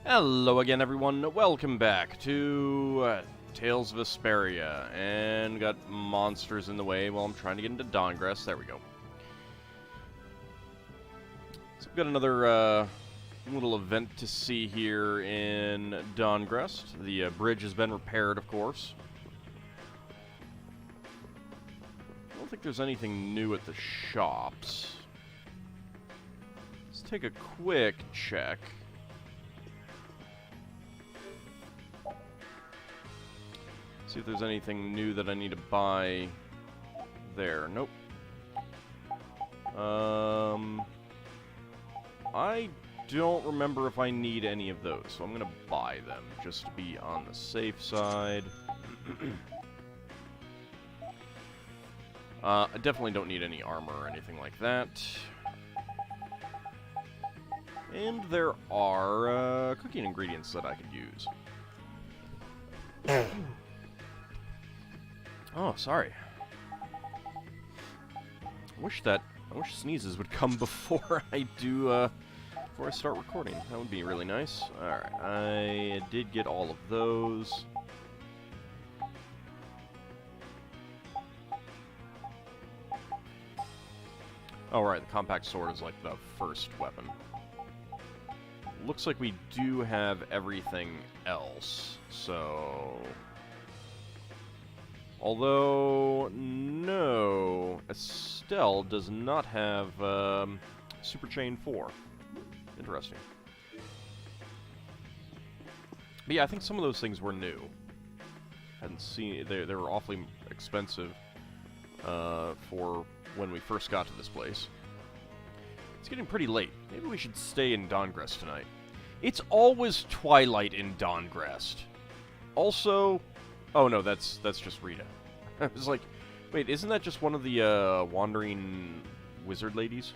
Hello again, everyone. Welcome back to Tales of Vesperia. And got monsters in the way while I'm trying to get into Dahngrest. There we go. So we've got another little event to see here in Dahngrest. The bridge has been repaired, of course. I don't think there's anything new at the shops. Let's take a quick check. See if there's anything new that I need to buy there. Nope. I don't remember if I need any of those, so I'm going to buy them just to be on the safe side. I definitely don't need any armor or anything like that. And there are cooking ingredients that I could use. Oh, sorry. I wish sneezes would come before I start recording. That would be really nice. Alright, I did get all of those. Oh, right, the compact sword is like the first weapon. Looks like we do have everything else, so... Although, no, Estelle does not have Super Chain 4. Interesting. But yeah, I think some of those things were new. Hadn't seen, they were awfully expensive for when we first got to this place. It's getting pretty late. Maybe we should stay in Dahngrest tonight. It's always twilight in Dahngrest. Also... Oh, no, that's just Rita. I was like, wait, isn't that just one of the, wandering wizard ladies?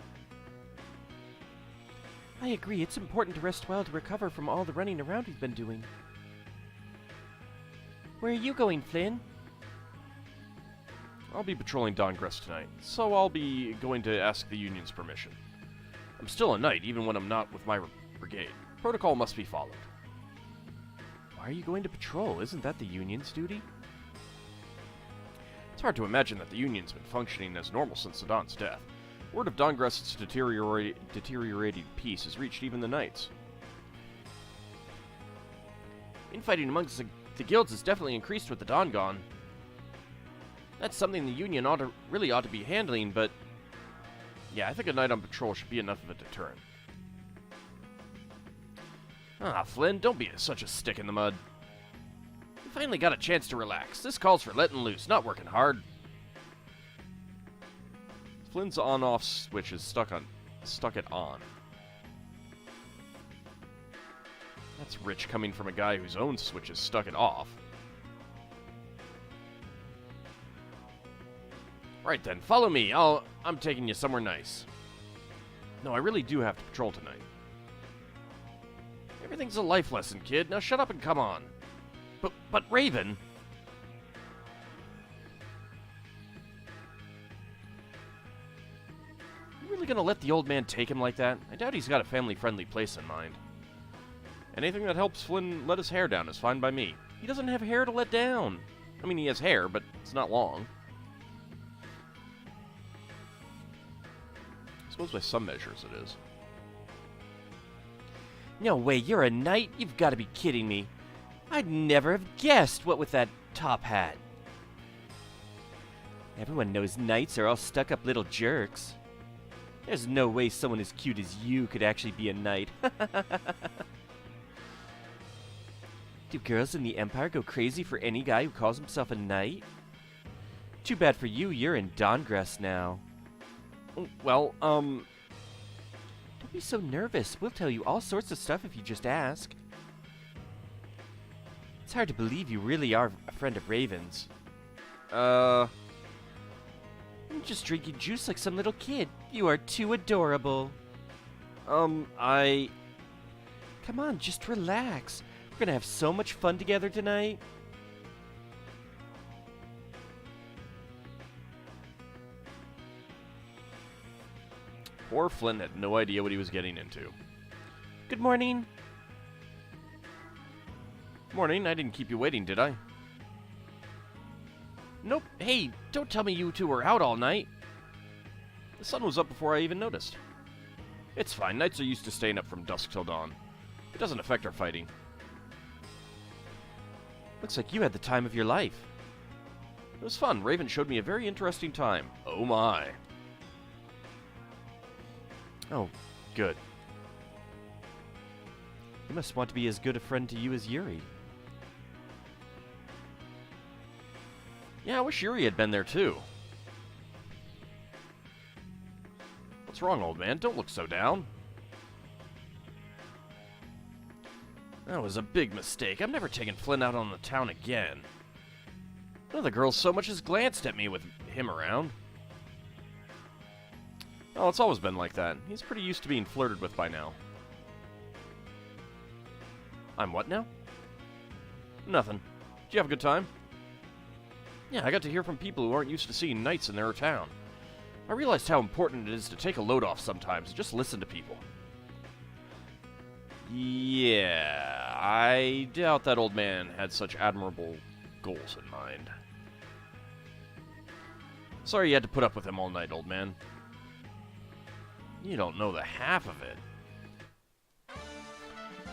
I agree, it's important to rest well to recover from all the running around we've been doing. Where are you going, Flynn? I'll be patrolling Dahngrest tonight, so I'll be going to ask the Union's permission. I'm still a knight, even when I'm not with my brigade. Protocol must be followed. Why are you going to patrol? Isn't that the Union's duty? It's hard to imagine that the Union's been functioning as normal since Sedan's death. Word of Dahngrest's deteriorated peace has reached even the knights. Infighting amongst the guilds has definitely increased with the Dawn gone. That's something the Union really ought to be handling, but... Yeah, I think a knight on patrol should be enough of a deterrent. Ah, Flynn, don't be such a stick in the mud. You finally got a chance to relax. This calls for letting loose, not working hard. Flynn's on-off switch is stuck it on. That's rich coming from a guy whose own switch is stuck it off. Right then, follow me. I'm taking you somewhere nice. No, I really do have to patrol tonight. Everything's a life lesson, kid. Now shut up and come on. But Raven... You really gonna let the old man take him like that? I doubt he's got a family-friendly place in mind. Anything that helps Flynn let his hair down is fine by me. He doesn't have hair to let down. I mean, he has hair, but it's not long. I suppose by some measures it is. No way, you're a knight? You've got to be kidding me. I'd never have guessed, what with that top hat. Everyone knows knights are all stuck-up little jerks. There's no way someone as cute as you could actually be a knight. Do girls in the Empire go crazy for any guy who calls himself a knight? Too bad for you, you're in Dahngrest now. Well, Don't be so nervous. We'll tell you all sorts of stuff if you just ask. It's hard to believe you really are a friend of Raven's. I'm I'm just drinking juice like some little kid. You are too adorable. Come on, just relax. We're gonna have so much fun together tonight. Poor Flynn had no idea what he was getting into. Good morning. Morning, I didn't keep you waiting, did I? Nope. Hey, don't tell me you two were out all night. The sun was up before I even noticed. It's fine, knights are used to staying up from dusk till dawn. It doesn't affect our fighting. Looks like you had the time of your life. It was fun. Raven showed me a very interesting time. Oh my. Oh, good. You must want to be as good a friend to you as Yuri. Yeah, I wish Yuri had been there too. What's wrong, old man? Don't look so down. That was a big mistake. I'm never taking Flynn out on the town again. None of the girls so much as glanced at me with him around. Oh, it's always been like that. He's pretty used to being flirted with by now. I'm what now? Nothing. Did you have a good time? Yeah, I got to hear from people who aren't used to seeing knights in their town. I realized how important it is to take a load off sometimes and just listen to people. Yeah, I doubt that old man had such admirable goals in mind. Sorry you had to put up with him all night, old man. You don't know the half of it.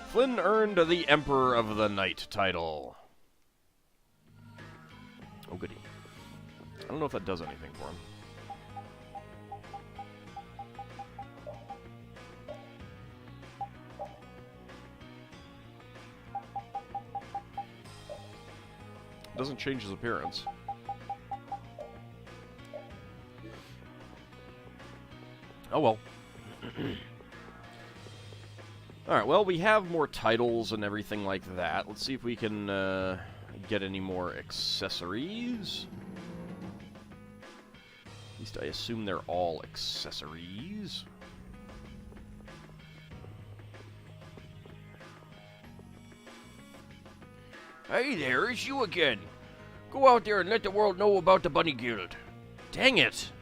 Flynn earned the Emperor of the Night title. Oh, goody. I don't know if that does anything for him. Doesn't change his appearance. Oh well. Alright, well, we have more titles and everything like that. Let's see if we can get any more accessories. At least I assume they're all accessories. Hey there, it's you again. Go out there and let the world know about the Bunny Guild. Dang it!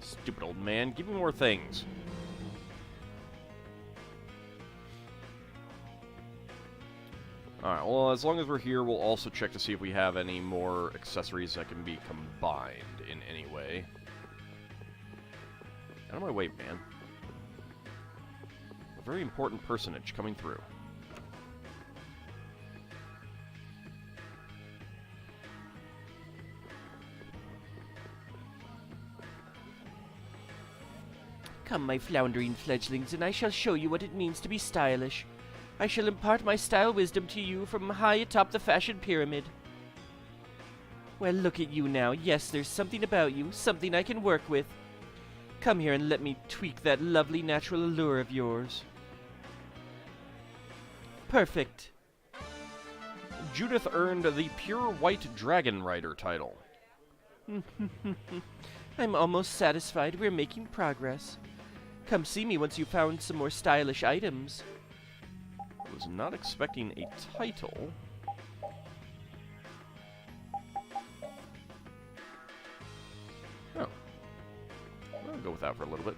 Stupid old man, give me more things. Alright, well, as long as we're here, we'll also check to see if we have any more accessories that can be combined in any way. Out of my way, man. A very important personage coming through. Come, my floundering fledglings, and I shall show you what it means to be stylish. I shall impart my style wisdom to you from high atop the fashion pyramid. Well, look at you now. Yes, there's something about you, something I can work with. Come here and let me tweak that lovely natural allure of yours. Perfect. Judith earned the Pure White Dragon Rider title. I'm almost satisfied we're making progress. Come see me once you've found some more stylish items. Was not expecting a title. Oh. I'll go with that for a little bit.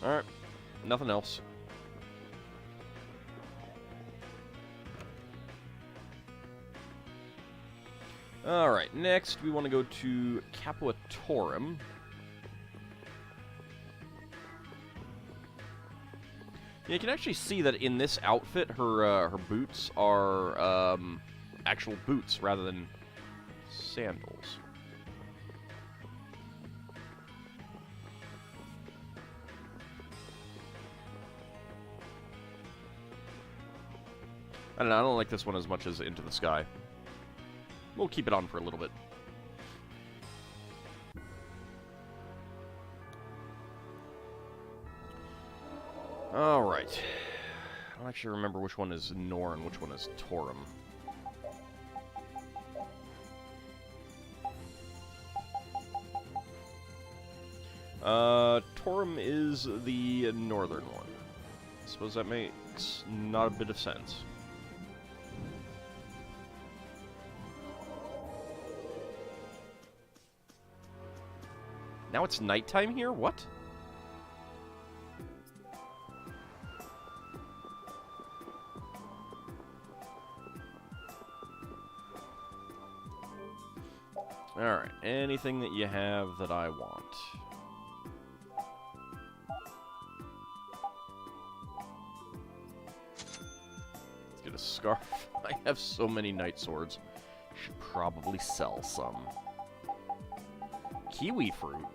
Alright. Nothing else. Alright, next we want to go to Capuatorum. Yeah, you can actually see that in this outfit, her boots are actual boots rather than sandals. I don't know, I don't like this one as much as Into the Sky. We'll keep it on for a little bit. Alright. I don't actually remember which one is Nor and which one is Torum. Torum is the northern one. I suppose that makes not a bit of sense. Now it's nighttime here? What? Alright, anything that you have that I want. Let's get a scarf. I have so many night swords. Should probably sell some. Kiwi fruit.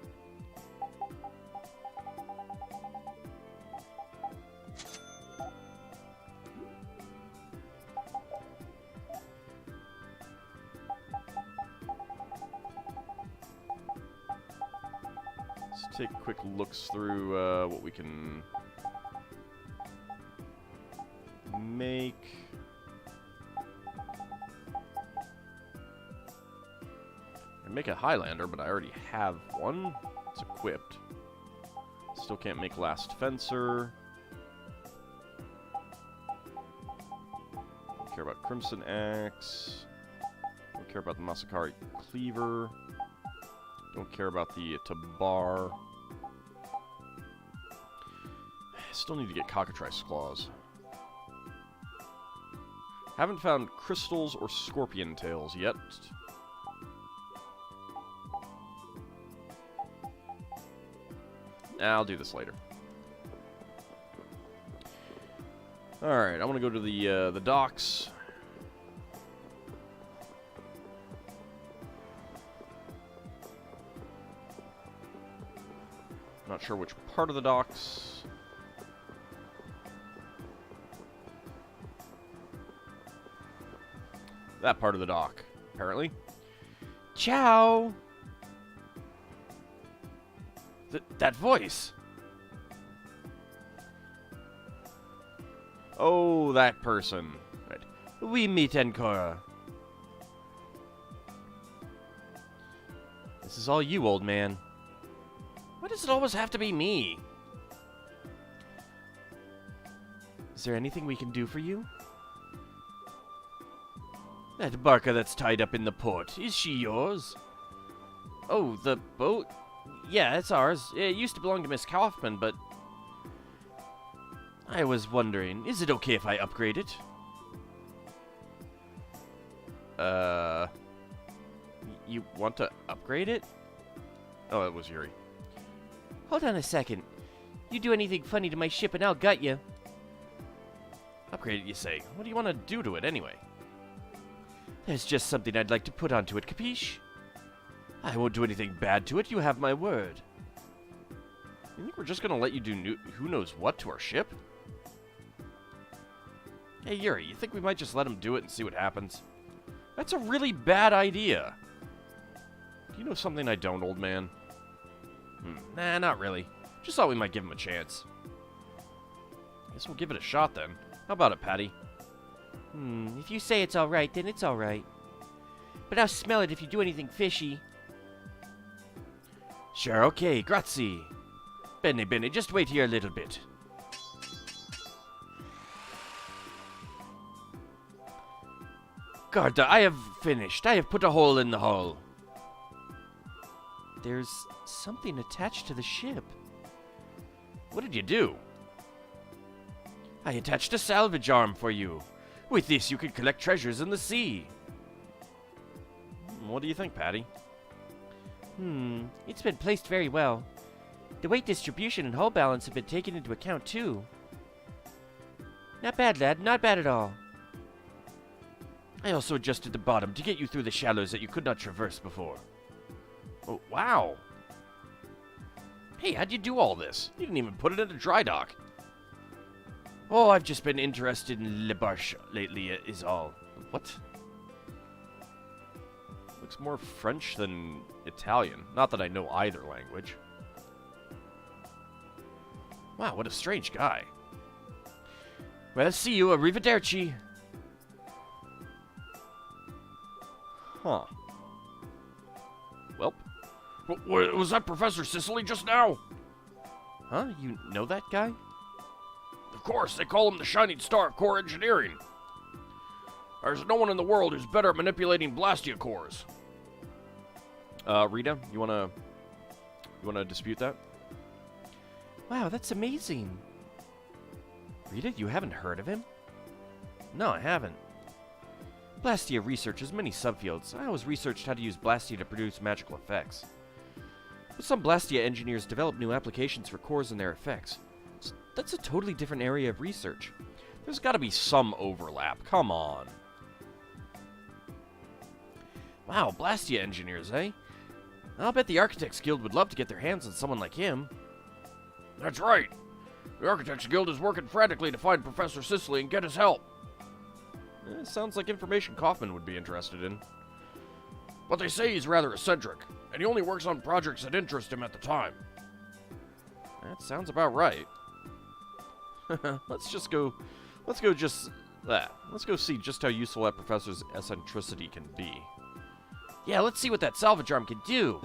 Let's take quick looks through what we can make. I can make a Highlander, but I already have one. It's equipped. Still can't make Last Fencer. Don't care about Crimson Axe. Don't care about the Masakari Cleaver. Don't care about the Tabar. Still need to get Cockatrice Claws. Haven't found crystals or scorpion tails yet. I'll do this later. Alright, I want to go to the docks. Not sure which part of the docks. That part of the dock, apparently. Ciao! That voice! Oh, that person. Right. We meet, Ancora. This is all you, old man. Why does it always have to be me? Is there anything we can do for you? That barca that's tied up in the port, is she yours? Oh, the boat? Yeah, it's ours. It used to belong to Miss Kaufman, but... I was wondering, is it okay if I upgrade it? You want to upgrade it? Oh, it was Yuri. Hold on a second. You do anything funny to my ship and I'll gut you. Upgrade it, you say? What do you want to do to it, anyway? There's just something I'd like to put onto it, capiche? I won't do anything bad to it, you have my word. You think we're just gonna let you do who knows what to our ship? Hey, Yuri, you think we might just let him do it and see what happens? That's a really bad idea. Do you know something I don't, old man? Nah, not really. Just thought we might give him a chance. Guess we'll give it a shot then. How about it, Patty? If you say it's alright, then it's alright. But I'll smell it if you do anything fishy. Sure, okay, grazie. Bene, just wait here a little bit. Guarda, I have finished. I have put a hole in the hull. There's something attached to the ship. What did you do? I attached a salvage arm for you. With this, you can collect treasures in the sea. What do you think, Patty? It's been placed very well. The weight distribution and hull balance have been taken into account, too. Not bad, lad. Not bad at all. I also adjusted the bottom to get you through the shallows that you could not traverse before. Oh, wow. Hey, how'd you do all this? You didn't even put it in a dry dock. Oh, I've just been interested in Le Barche lately, is all. What? Looks more French than Italian. Not that I know either language. Wow, what a strange guy. Well, see you. Arrivederci. Huh. Welp. Was that Professor Sicily just now? Huh? You know that guy? Of course, they call him the Shining Star of Core Engineering. There's no one in the world who's better at manipulating Blastia cores. Rita, you wanna You want to dispute that? Wow, that's amazing. Rita, you haven't heard of him? No, I haven't. Blastia researches many subfields. I always researched how to use Blastia to produce magical effects. But some Blastia engineers develop new applications for cores and their effects. That's a totally different area of research. There's got to be some overlap. Come on. Wow, Blastia engineers, eh? I'll bet the Architects Guild would love to get their hands on someone like him. That's right. The Architects Guild is working frantically to find Professor Sicily and get his help. Sounds like information Kaufman would be interested in. But they say he's rather eccentric, and he only works on projects that interest him at the time. That sounds about right. Let's go see just how useful that professor's eccentricity can be. Yeah, let's see what that salvage arm can do.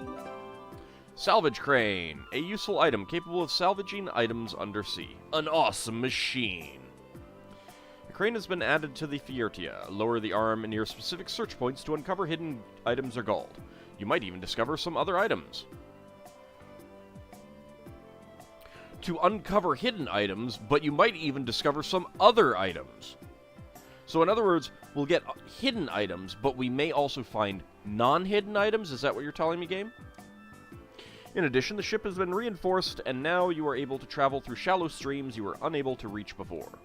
Salvage crane, a useful item capable of salvaging items undersea. An awesome machine. The crane has been added to the Fiertia. Lower the arm near specific search points to uncover hidden items or gold. You might even discover some other items. To uncover hidden items, but you might even discover some other items. So in other words, we'll get hidden items, but we may also find non-hidden items. Is that what you're telling me, game? In addition, the ship has been reinforced, and now you are able to travel through shallow streams you were unable to reach before.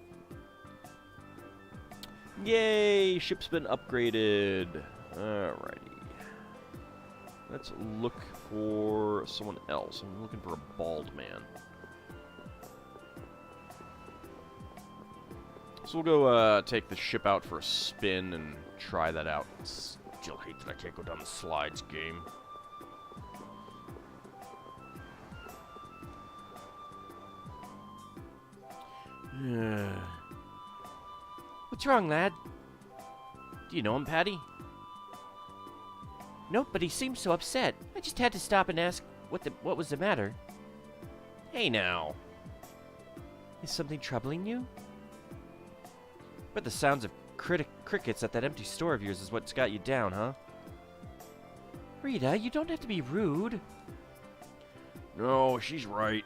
Yay! Ship's been upgraded. Alrighty. Let's look for someone else. I'm looking for a bald man. So we'll go take the ship out for a spin and try that out. Still hate that I can't go down the slides, game. What's wrong, lad? Do you know him, Patty? Nope, but he seems so upset. I just had to stop and ask what was the matter. Hey now. Is something troubling you? But the sounds of crickets at that empty store of yours is what's got you down, huh? Rita, you don't have to be rude. No, she's right.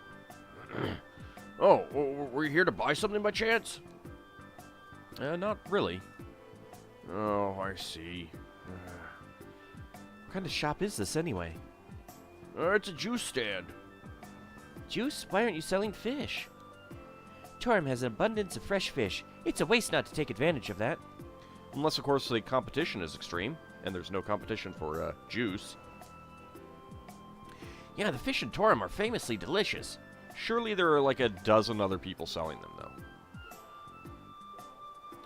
Oh, were you here to buy something by chance? Not really. Oh, I see. What kind of shop is this, anyway? It's a juice stand. Juice? Why aren't you selling fish? Torim has an abundance of fresh fish. It's a waste not to take advantage of that. Unless, of course, the competition is extreme, and there's no competition for juice. Yeah, the fish in Torim are famously delicious. Surely there are like a dozen other people selling them, though.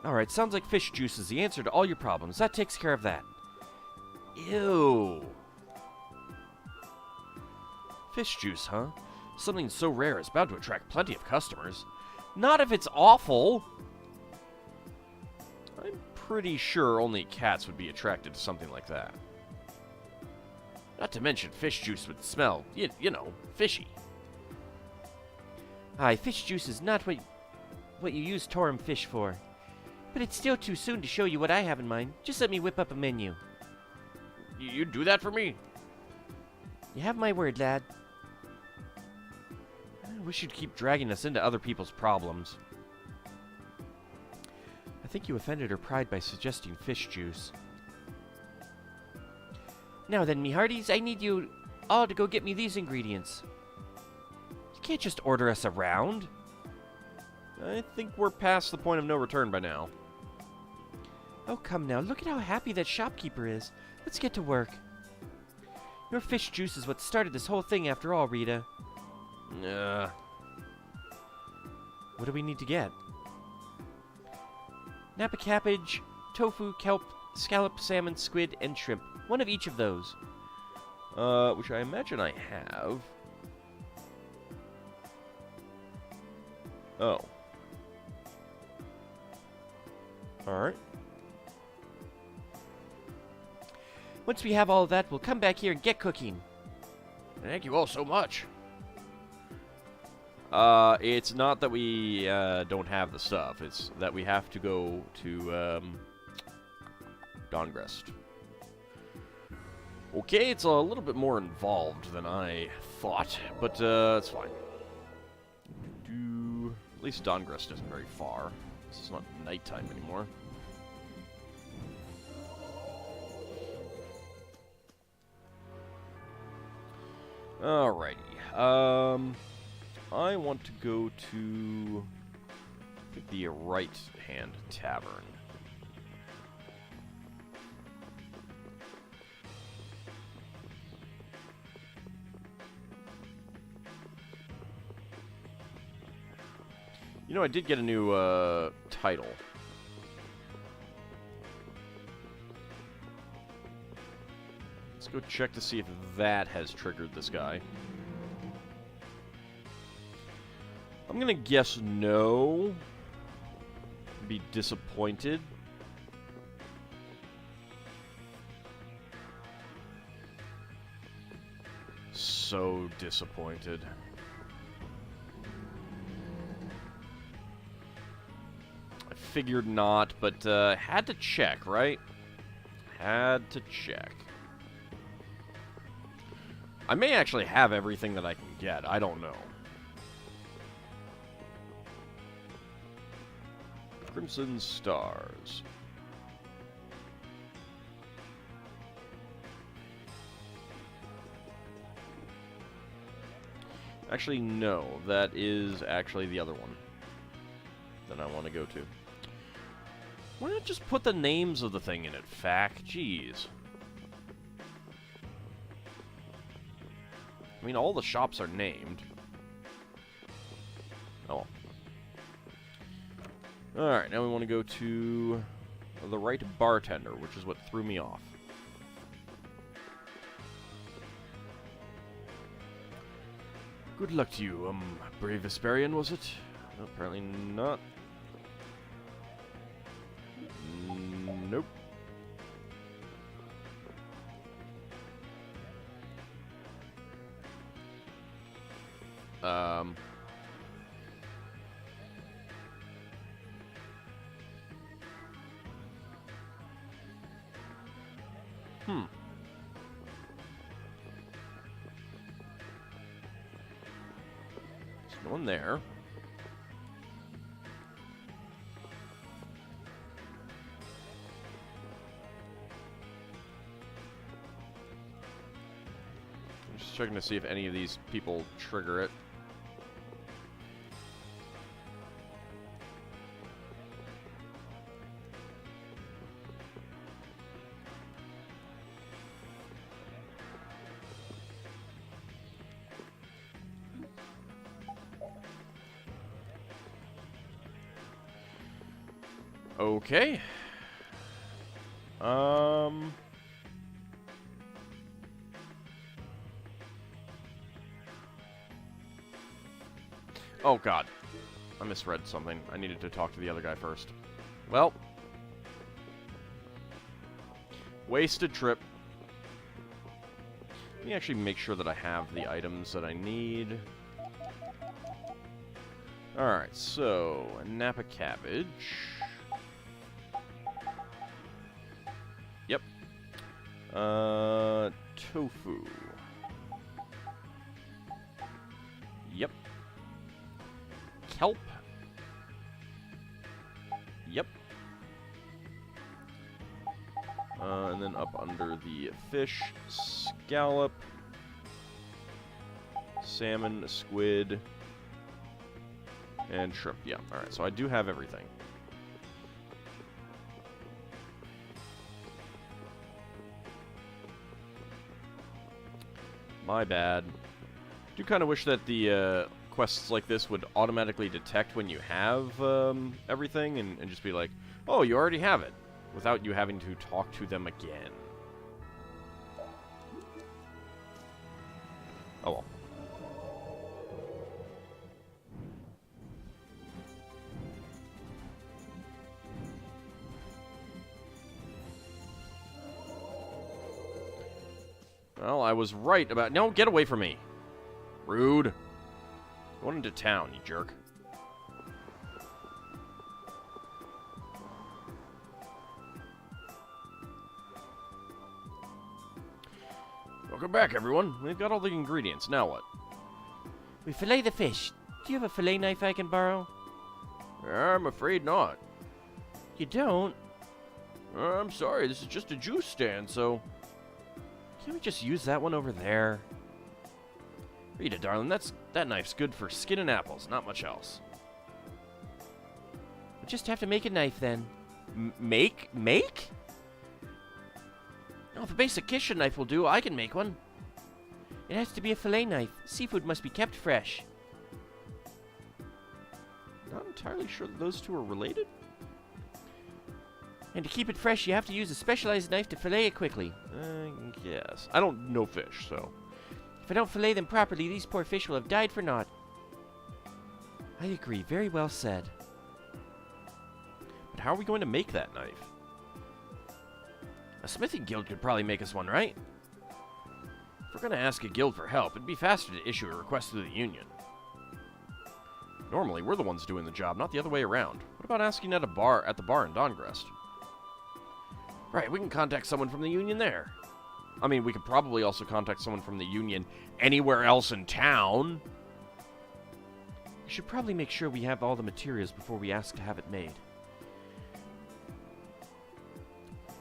Alright, sounds like fish juice is the answer to all your problems. That takes care of that. Ew. Fish juice, huh? Something so rare is bound to attract plenty of customers. Not if it's awful. I'm pretty sure only cats would be attracted to something like that. Not to mention fish juice would smell, you know, fishy. Aye, fish juice is not what you use Torim fish for. But it's still too soon to show you what I have in mind. Just let me whip up a menu. You do that for me? You have my word, lad. I wish you'd keep dragging us into other people's problems. I think you offended her pride by suggesting fish juice. Now then, me hearties, I need you all to go get me these ingredients. You can't just order us around. I think we're past the point of no return by now. Oh, come now. Look at how happy that shopkeeper is. Let's get to work. Your fish juice is what started this whole thing after all, Rita. What do we need to get? Napa cabbage, tofu, kelp, scallop, salmon, squid, and shrimp. One of each of those. Which I imagine I have. Oh. Alright. Once we have all of that, we'll come back here and get cooking. Thank you all so much. It's not that we don't have the stuff. It's that we have to go to Dahngrest. Okay, it's a little bit more involved than I thought, but it's fine. At least Dahngrest isn't very far. It's not nighttime anymore. Alrighty. I want to go to the Right Hand Tavern. You know, I did get a new title. Let's go check to see if that has triggered this guy. I'm gonna guess no. Be disappointed. So disappointed. I figured not, but had to check, right? Had to check. I may actually have everything that I can get. I don't know. Crimson Stars. Actually, no. That is actually the other one that I want to go to. Why not just put the names of the thing in it, Fac? Jeez. I mean, all the shops are named. Oh. Alright, now we want to go to the right bartender, which is what threw me off. Good luck to you, brave Vesperian, was it? No, apparently not. Nope. There's no one there. I'm just checking to see if any of these people trigger it. Okay. Oh, God. I misread something. I needed to talk to the other guy first. Well. Wasted trip. Let me actually make sure that I have the items that I need. Alright, so, Napa cabbage. Yep. Tofu. Yep. Kelp. Yep. And then up under the fish, scallop, salmon, squid, and shrimp. Yeah, alright, so I do have everything. My bad. I do kind of wish that the quests like this would automatically detect when you have everything and just be like, oh, you already have it, without you having to talk to them again. Oh well. Well, I was right about... No, get away from me. Rude. Going into town, you jerk. Welcome back, everyone. We've got all the ingredients. Now what? We fillet the fish. Do you have a fillet knife I can borrow? I'm afraid not. You don't? I'm sorry, this is just a juice stand, so... Can't we just use that one over there? Read it, darling. That knife's good for skinning apples, not much else. We'll just have to make a knife then. Make? Oh, if a basic kitchen knife will do, I can make one. It has to be a fillet knife. Seafood must be kept fresh. Not entirely sure that those two are related. And to keep it fresh, you have to use a specialized knife to fillet it quickly. Yes. I don't know fish, so... If I don't fillet them properly, these poor fish will have died for naught. I agree. Very well said. But how are we going to make that knife? A smithing guild could probably make us one, right? If we're going to ask a guild for help, it'd be faster to issue a request through the union. Normally, we're the ones doing the job, not the other way around. What about asking at the bar in Dahngrest? Right, we can contact someone from the union there. I mean, we could probably also contact someone from the union anywhere else in town. We should probably make sure we have all the materials before we ask to have it made.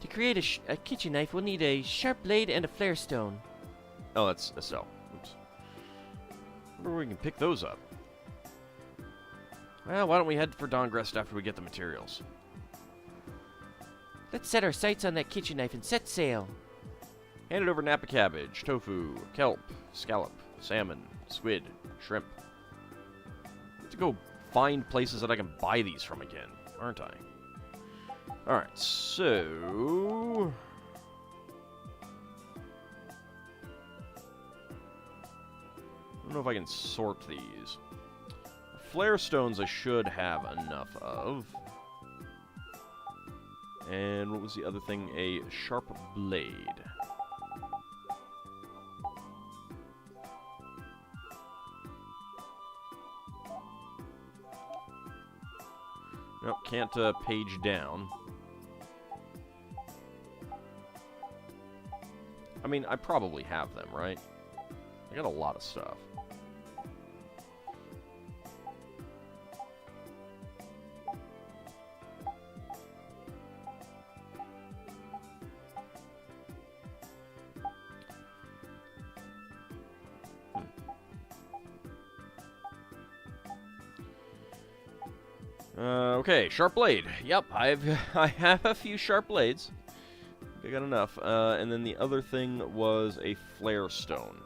To create a kitchen knife, we'll need a sharp blade and a flare stone. Oh, that's a cell. Oops. Wonder where we can pick those up. Well, why don't we head for Dahngrest after we get the materials? Let's set our sights on that kitchen knife and set sail. Handed over Napa cabbage, tofu, kelp, scallop, salmon, squid, shrimp. I have to go find places that I can buy these from again, aren't I? Alright, so... I don't know if I can sort these. Flare stones I should have enough of. And what was the other thing? A sharp blade. Nope, can't page down. I mean, I probably have them, right? I got a lot of stuff. Okay, sharp blade. Yep, I have a few sharp blades. I got enough. And then the other thing was a flare stone.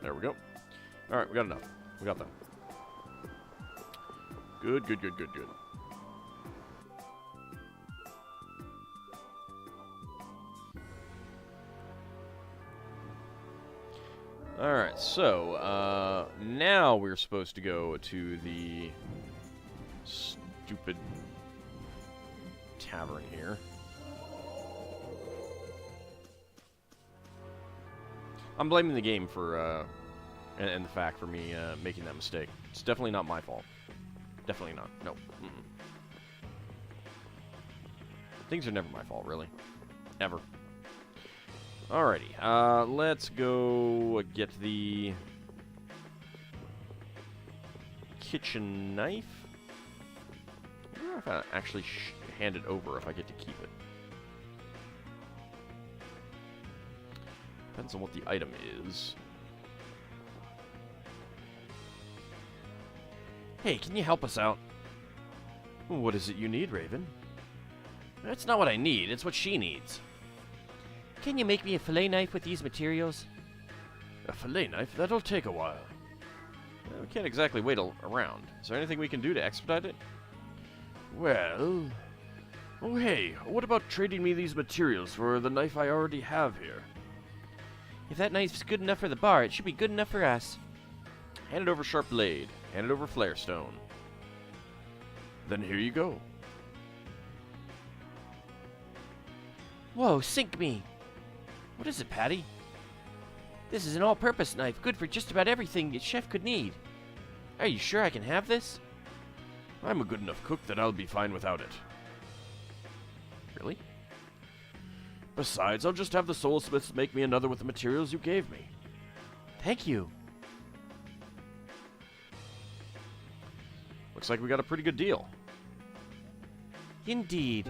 There we go. All right, we got enough. We got them. Good, good, good, good, good. Alright, so, now we're supposed to go to the stupid tavern here. I'm blaming the game for, and the fact for me, making that mistake. It's definitely not my fault. Definitely not. No. Things are never my fault, really. Ever. Alrighty, let's go get the kitchen knife. I wonder if I actually hand it over if I get to keep it. Depends on what the item is. Hey, can you help us out? What is it you need, Raven? That's not what I need, it's what she needs. Can you make me a fillet knife with these materials? A fillet knife? That'll take a while. We can't exactly wait around. Is there anything we can do to expedite it? Well... Oh, hey, what about trading me these materials for the knife I already have here? If that knife's good enough for the bar, it should be good enough for us. Hand it over sharp blade. Hand it over flare stone. Then here you go. Whoa, sink me! What is it, Patty? This is an all-purpose knife, good for just about everything a chef could need. Are you sure I can have this? I'm a good enough cook that I'll be fine without it. Really? Besides, I'll just have the soulsmiths make me another with the materials you gave me. Thank you. Looks like we got a pretty good deal. Indeed.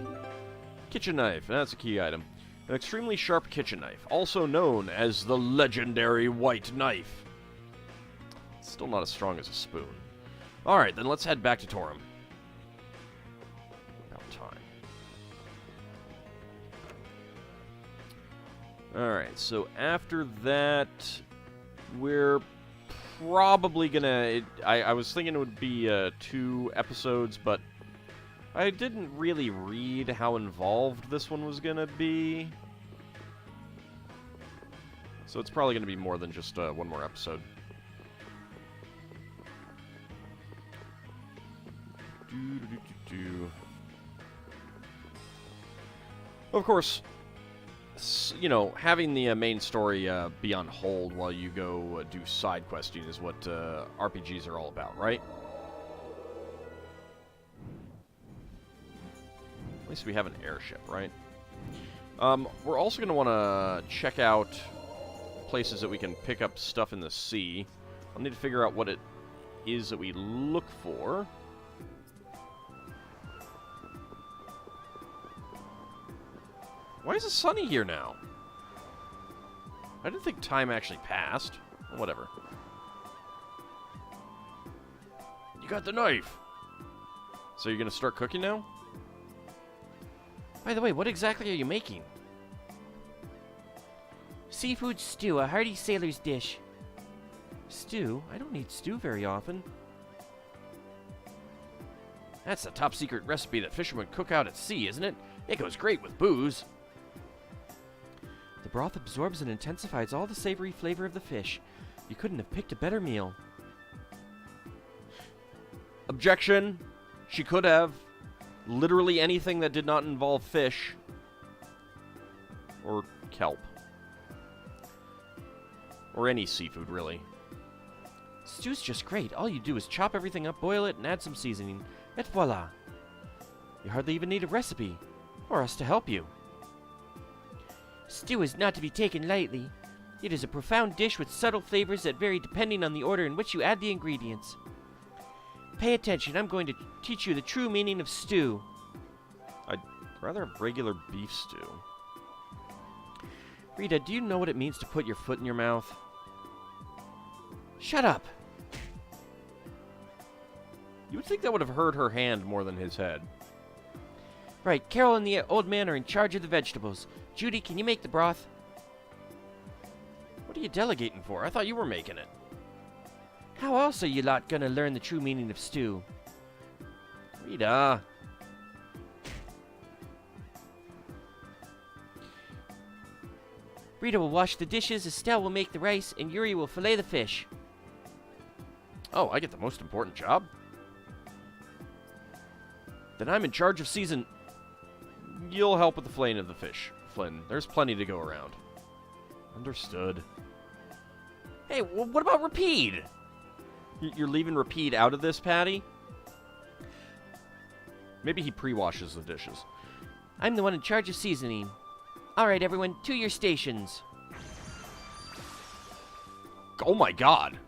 Kitchen knife, that's a key item. An extremely sharp kitchen knife, also known as the legendary white knife. Still not as strong as a spoon. Alright, then let's head back to Torum. About time. Alright, so after that, we're probably gonna... I was thinking it would be 2 episodes, but I didn't really read how involved this one was gonna be. So it's probably gonna be more than just one more episode. Of course, you know, having the main story be on hold while you go do side questing is what RPGs are all about, right? At least we have an airship, right? We're also going to want to check out places that we can pick up stuff in the sea. I'll need to figure out what it is that we look for. Why is it sunny here now? I didn't think time actually passed. Whatever. You got the knife. So you're going to start cooking now? By the way, what exactly are you making? Seafood stew, a hearty sailor's dish. Stew? I don't need stew very often. That's the top secret recipe that fishermen cook out at sea, isn't it? It goes great with booze. The broth absorbs and intensifies all the savory flavor of the fish. You couldn't have picked a better meal. Objection. She could have. Literally anything that did not involve fish. Or kelp. Or any seafood, really. Stew's just great. All you do is chop everything up, boil it, and add some seasoning. Et voila. You hardly even need a recipe. Or us to help you. Stew is not to be taken lightly. It is a profound dish with subtle flavors that vary depending on the order in which you add the ingredients. Pay attention, I'm going to teach you the true meaning of stew. I'd rather have regular beef stew. Rita, do you know what it means to put your foot in your mouth? Shut up! You would think that would have hurt her hand more than his head. Right, Carol and the old man are in charge of the vegetables. Judy, can you make the broth? What are you delegating for? I thought you were making it. How else are you lot gonna learn the true meaning of stew? Rita. Rita will wash the dishes, Estelle will make the rice, and Yuri will fillet the fish. Oh, I get the most important job? Then I'm in charge of season... You'll help with the flaying of the fish, Flynn. There's plenty to go around. Understood. Hey, what about Rapide? You're leaving Rapide out of this, Patty? Maybe he pre-washes the dishes. I'm the one in charge of seasoning. Alright, everyone, to your stations. Oh my god!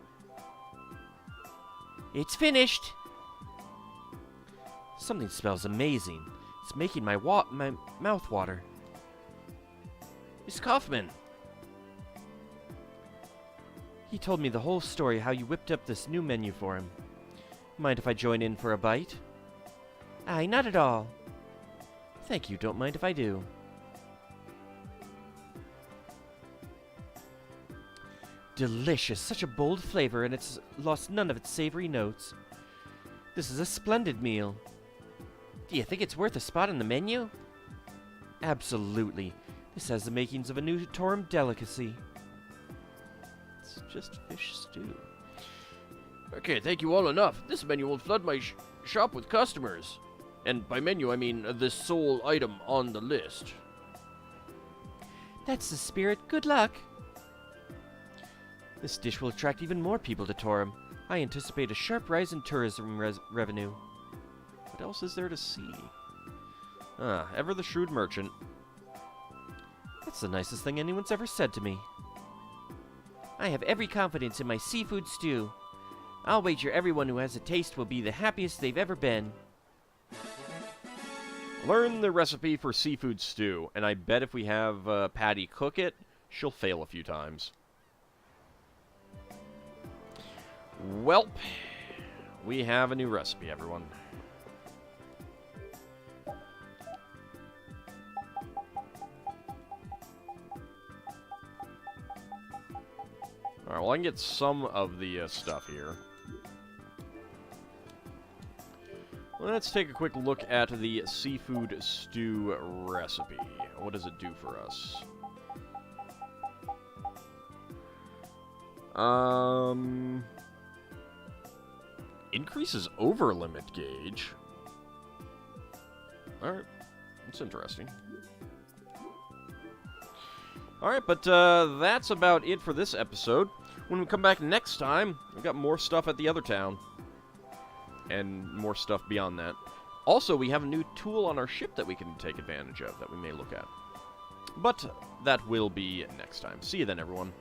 It's finished! Something smells amazing. It's making my mouth water. Miss Kaufman! He told me the whole story how you whipped up this new menu for him. Mind if I join in for a bite? Aye, not at all. Thank you, don't mind if I do. Delicious, such a bold flavor, and it's lost none of its savory notes. This is a splendid meal. Do you think it's worth a spot on the menu? Absolutely. This has the makings of a new Torum delicacy. It's just fish stew. Okay, thank you all enough. This menu will flood my shop with customers. And by menu, I mean the sole item on the list. That's the spirit. Good luck. This dish will attract even more people to Torum. I anticipate a sharp rise in tourism revenue. What else is there to see? Ah, ever the shrewd merchant. That's the nicest thing anyone's ever said to me. I have every confidence in my seafood stew. I'll wager everyone who has a taste will be the happiest they've ever been. Learn the recipe for seafood stew, and I bet if we have Patty cook it, she'll fail a few times. Welp, we have a new recipe, everyone. Alright, well, I can get some of the stuff here. Let's take a quick look at the seafood stew recipe. What does it do for us? Increases over limit gauge. Alright, that's interesting. Alright, but that's about it for this episode. When we come back next time, we've got more stuff at the other town. And more stuff beyond that. Also, we have a new tool on our ship that we can take advantage of that we may look at. But that will be next time. See you then, everyone.